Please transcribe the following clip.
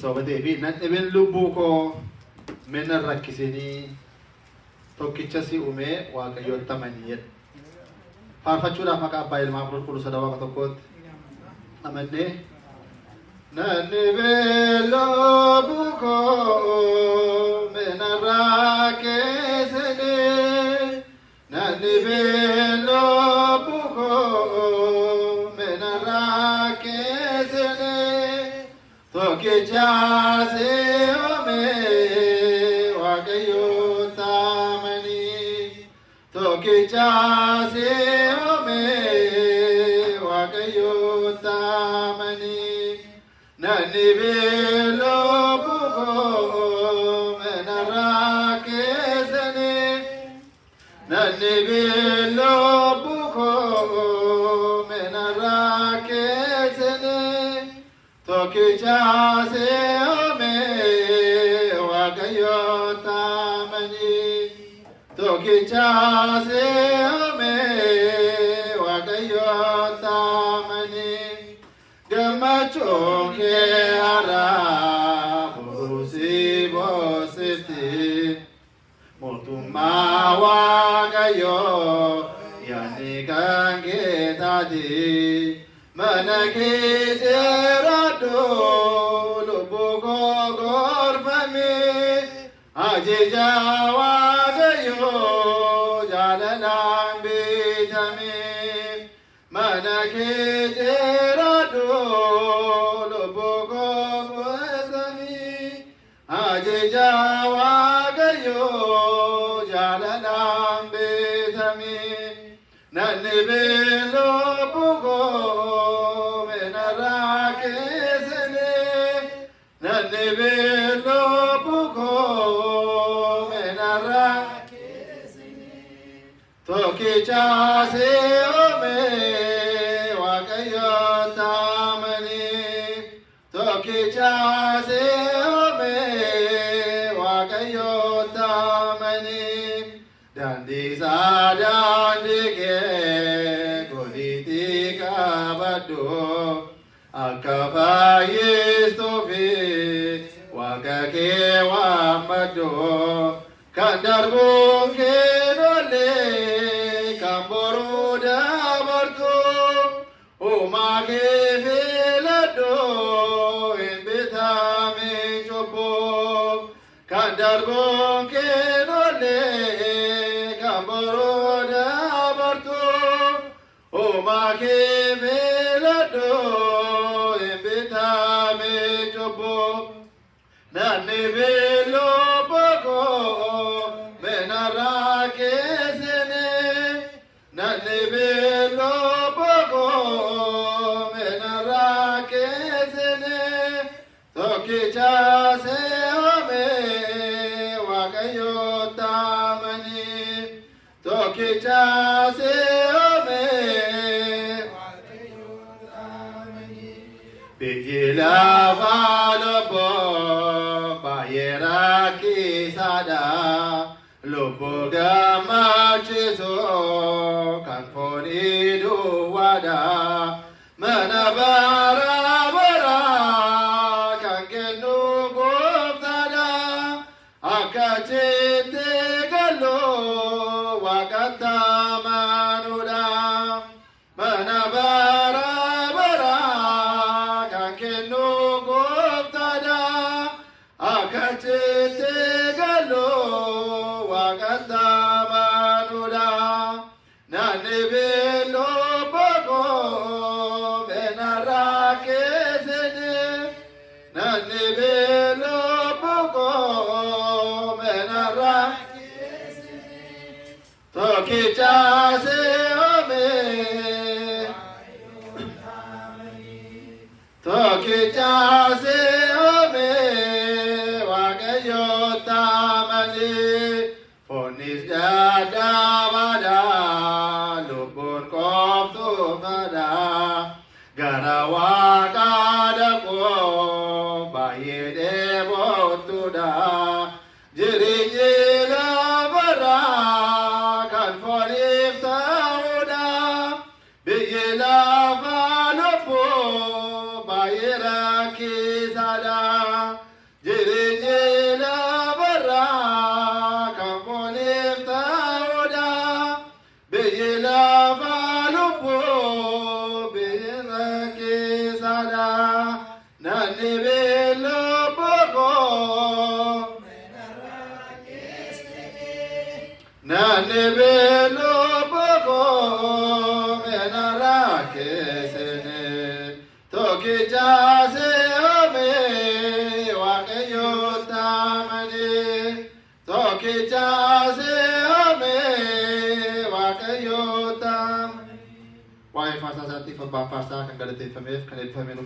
Sobatee fi nadhabeen lubbuu koo mena rakkisinii tokkicha si uumee waaqayyoota amanii jedha. Faarfachuudhaaf maqaa abbaa ilmaa qulqulluu sada waaqa tokkootti amannee nadhabeen lubbuu koo mena rakkisinii nadhabeen lubbuu koo mena rakkisinii Tokicha se ome waaqayyoota amanii Tokicha se ome waaqayyoota amanii Nadhabeen lubbuu koo mena rakkisinii Nadhabeen lubbuu koo mena rakkisinii Tokicha se ome waaqayyoota amanii Tokicha se ome waaqayyoota amanii Gammachuun kee haraa buusii boosifti mootummaa waaqayyoo yaadni kan kee taati mana kee jiraadhu lubbuu koo gorfame ajaja waaqayyoo jaalalaan bitame mana kee jiraadhu lubbuu koo gorfame ajaja waaqayyoo jaalalaan bitame Nadhabeen lubbuu koo mena rakkisinii Nadhabeen lubbuu koo mena rakkisinii Tokicha se ome waaqayyoota amanii Tokicha se ome waaqayyoota amanii Daandii kee godhiitii qabadhu akka fayyisuufi waaqa kee waammadhu kan darbuun kee dholle kan boruu dabartu uumaa kee filadhu hin bitame cubbuu kan darbuun kee dholle Oma kee filadhu hin bitame cubbuu Nadhabeen lubbuu koo mena rakkisinii Nadhabeen lubbuu koo mena rakkisinii Tokicha se ome waaqayyoota amanii Tokicha se ome Biyyi lafa lubbuu baay'ee rakkisaadha lubbuu gammachiisu kan foonii duwwaadha mana bara baraa kan kennu gooftaadha akkachitti gallu waaqatti amanuudha mana bara Akkachitti gallu waaqatti amanuudha Nadhabeen lubbuu koo mena rakkisinii Nadhabeen lubbuu koo mena rakkisinii Tokicha se ome Tokicha se ome waaqayyoota amanii Foonnis dadhabaadha lubbuun qoftuufadha gara waaqa dhaquu baay'ee dheebottuudha jireenyi lafarraa kan fooniif ta'uudha biyyi lafa lubbuu baay'ee rakkisaadha Jireenyi lafarraa kan fooniif ta'udha. Biyyi lafaa lubbuu biyyi rakkisaadha. Namni beeloo boqoo. Namni beeloo boqoo meena rakkisini. Tokkicha se'oomee waaqayyoo taamanii. Tokkicha se'oomee waaqayyoo taamanii. Waa'ee faarsaa isaatiif abbaan faarsaa kan galateeffameef kan eebbifameef